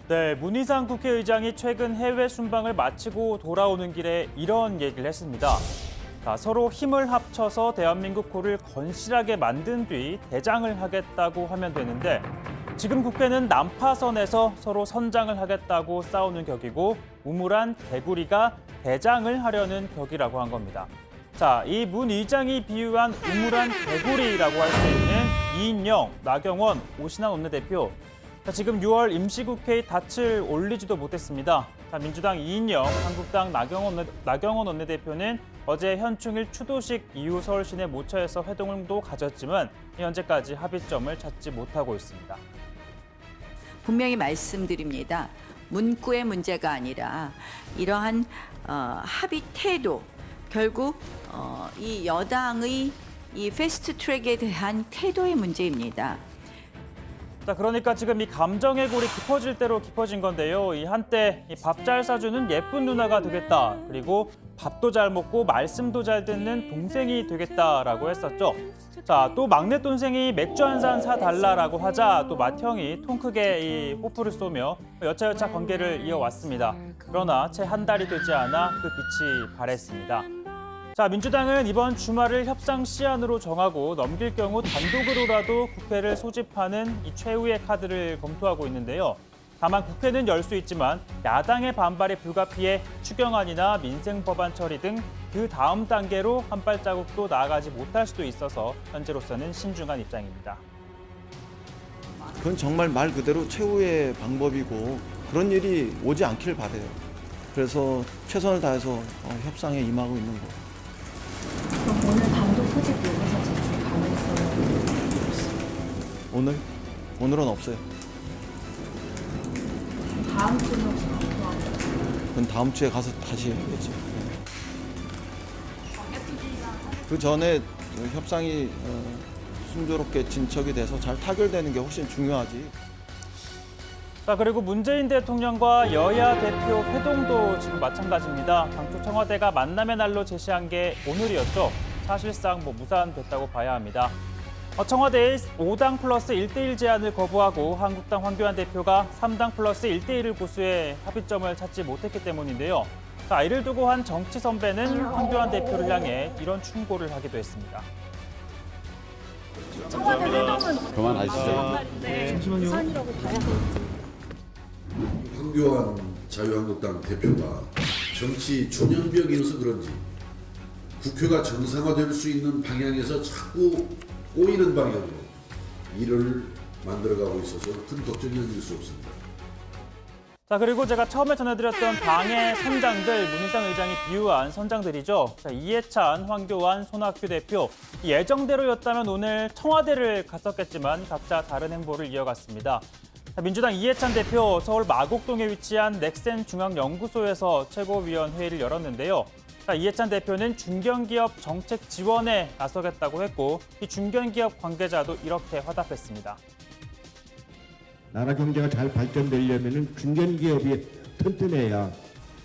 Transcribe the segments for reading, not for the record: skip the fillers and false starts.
네, 문희상 국회의장이 최근 해외 순방을 마치고 돌아오는 길에 이런 얘기를 했습니다. 자, 서로 힘을 합쳐서 대한민국 코를 건실하게 만든 뒤 대장을 하겠다고 하면 되는데 지금 국회는 난파선에서 서로 선장을 하겠다고 싸우는 격이고 우물한 개구리가 대장을 하려는 격이라고 한 겁니다. 자, 이 문 의장이 비유한 우물한 개구리라고 할 수 있는 이인영, 나경원, 오신환 원내대표. 자, 지금 6월 임시국회에 닻을 올리지도 못했습니다. 자, 민주당 이인영, 한국당 나경원 원내대표는 어제 현충일 추도식 이후 서울 시내 모처에서 회동도 가졌지만 현재까지 합의점을 찾지 못하고 있습니다. 분명히 말씀드립니다. 문구의 문제가 아니라 이러한 합의 태도, 결국 이 여당의 이 패스트트랙에 대한 태도의 문제입니다. 자, 그러니까 지금 이 감정의 골이 깊어질 대로 깊어진 건데요. 이 한때 밥 잘 사주는 예쁜 누나가 되겠다. 그리고 밥도 잘 먹고 말씀도 잘 듣는 동생이 되겠다라고 했었죠. 자, 또 막내 동생이 맥주 한 잔 사달라라고 하자 또 맏형이 통 크게 이 호프를 쏘며 여차여차 관계를 이어왔습니다. 그러나 채 한 달이 되지 않아 그 빛이 발했습니다. 자, 민주당은 이번 주말을 협상 시한으로 정하고 넘길 경우 단독으로라도 국회를 소집하는 이 최후의 카드를 검토하고 있는데요. 다만 국회는 열 수 있지만 야당의 반발에 불가피해 추경안이나 민생 법안 처리 등 그 다음 단계로 한 발자국도 나아가지 못할 수도 있어서 현재로서는 신중한 입장입니다. 그건 정말 말 그대로 최후의 방법이고 그런 일이 오지 않길 바라요. 그래서 최선을 다해서 협상에 임하고 있는 거. 그럼 오늘 단독 소집 요구서 제출 가능성은 없습니다. 오늘은 없어요. 다음 주는 혹시 검토하나요? 그건 다음 주에 가서 다시 해야겠죠. 그 전에 협상이 순조롭게 진척이 돼서 잘 타결되는 게 훨씬 중요하지. 자, 그리고 문재인 대통령과 여야 대표 회동도 지금 마찬가지입니다. 당초 청와대가 만남의 날로 제시한 게 오늘이었죠. 사실상 무산됐다고 봐야 합니다. 청와대의 5당 플러스 1대1 제안을 거부하고 한국당 황교안 대표가 3당 플러스 1대1을 고수해 합의점을 찾지 못했기 때문인데요. 자, 이를 두고 한 정치 선배는 황교안 대표를 향해 이런 충고를 하기도 했습니다. 청와대 회동은 그만하시죠. 우산이라고 봐야 할지. 황교안 자유한국당 대표가 정치 초년병이어서 그런지 국회가 정상화될 수 있는 방향에서 자꾸 꼬이는 방향으로 일을 만들어가고 있어서 큰 걱정이 아닐 수 없습니다. 자, 그리고 제가 처음에 전해드렸던 당의 선장들, 문희상 의장이 비유한 선장들이죠. 자, 이해찬, 황교안, 손학규 대표. 예정대로였다면 오늘 청와대를 갔었겠지만 각자 다른 행보를 이어갔습니다. 자, 민주당 이해찬 대표, 서울 마곡동에 위치한 넥센 중앙연구소에서 최고위원회의를 열었는데요. 자, 이해찬 대표는 중견기업 정책 지원에 나서겠다고 했고 이 중견기업 관계자도 이렇게 화답했습니다. 나라 경제가 잘 발전되려면 중견기업이 튼튼해야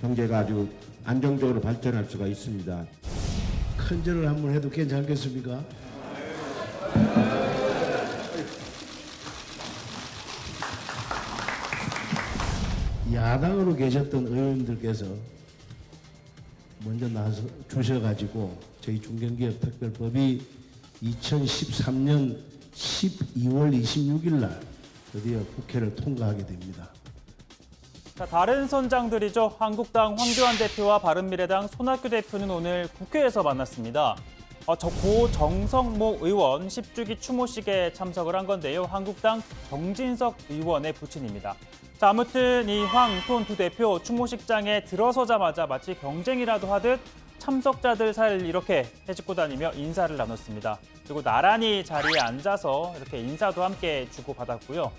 경제가 아주 안정적으로 발전할 수가 있습니다. 큰절을 한번 해도 괜찮겠습니까? 야당으로 계셨던 의원들께서 먼저 나서 주셔가지고 저희 중견기업 특별법이 2013년 12월 26일 날 드디어 국회를 통과하게 됩니다. 자, 다른 선장들이죠. 한국당 황교안 대표와 바른미래당 손학규 대표는 오늘 국회에서 만났습니다. 고 정성모 의원 10주기 추모식에 참석을 한 건데요. 한국당 정진석 의원의 부친입니다. 자, 아무튼 이 황, 손 두 대표 추모식장에 들어서자마자 마치 경쟁이라도 하듯 참석자들 사이를 이렇게 헤집고 다니며 인사를 나눴습니다. 그리고 나란히 자리에 앉아서 이렇게 인사도 함께 주고받았고요.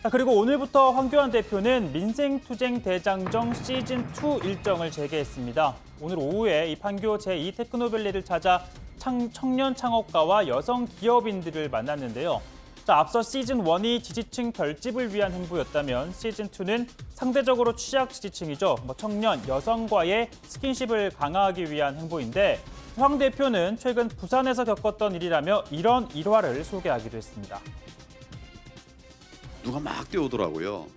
자, 그리고 오늘부터 황교안 대표는 민생투쟁 대장정 시즌2 일정을 재개했습니다. 오늘 오후에 이 판교 제2 테크노밸리를 찾아 청년 창업가와 여성 기업인들을 만났는데요. 자, 앞서 시즌1이 지지층 결집을 위한 행보였다면 시즌2는 상대적으로 취약 지지층이죠. 청년, 여성과의 스킨십을 강화하기 위한 행보인데 황 대표는 최근 부산에서 겪었던 일이라며 이런 일화를 소개하기도 했습니다. 누가 막 뛰어오더라고요.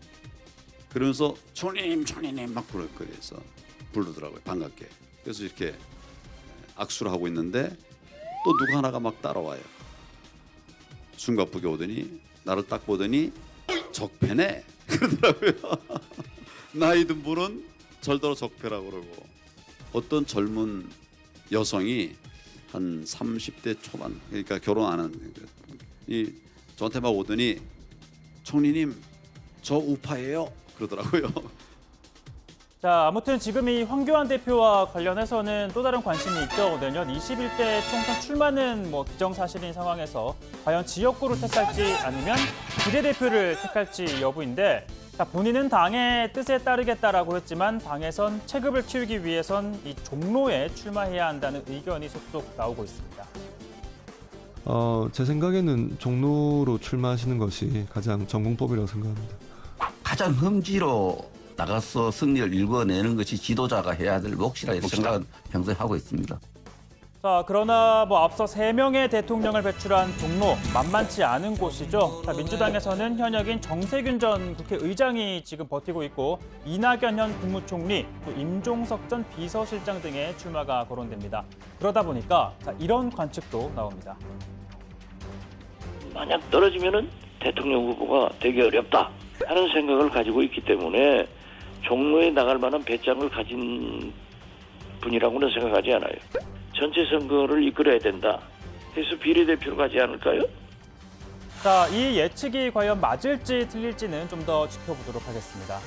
그러면서 총리님 막 그래서 부르더라고요. 반갑게. 그래서 이렇게 악수를 하고 있는데 또 누구 하나가 막 따라와요. 숨가쁘게 오더니 나를 딱 보더니 적폐네 그러더라고요. 나이 든 분은 절대로 적폐라고 그러고 어떤 젊은 여성이 한 30대 초반 그러니까 결혼 안 한 이 저한테 막 오더니 총리님 저 우파예요 그러더라고요. 자, 아무튼 지금 이 황교안 대표와 관련해서는 또 다른 관심이 있죠. 내년 21대 총선 출마는 뭐 기정사실인 상황에서 과연 지역구를 택할지 아니면 비례대표를 택할지 여부인데 자, 본인은 당의 뜻에 따르겠다라고 했지만 당에선 체급을 키우기 위해선 이 종로에 출마해야 한다는 의견이 속속 나오고 있습니다. 제 생각에는 종로로 출마하시는 것이 가장 전공법이라고 생각합니다. 가장 험지로 나가서 승리를 일궈내는 것이 지도자가 해야 될 몫이라 이렇게 생각은 평소에 하고 있습니다. 자, 그러나 뭐 앞서 3명의 대통령을 배출한 종로 만만치 않은 곳이죠. 자, 민주당에서는 현역인 정세균 전 국회의장이 지금 버티고 있고 이낙연 현 국무총리, 또 임종석 전 비서실장 등의 출마가 거론됩니다. 그러다 보니까 자, 이런 관측도 나옵니다. 만약 떨어지면은 대통령 후보가 되기 어렵다 하는 생각을 가지고 있기 때문에 종로에 나갈 만한 배짱을 가진 분이라고는 생각하지 않아요. 전체 선거를 이끌어야 된다 해서 비례대표로 가지 않을까요? 자, 이 예측이 과연 맞을지 틀릴지는 좀 더 지켜보도록 하겠습니다.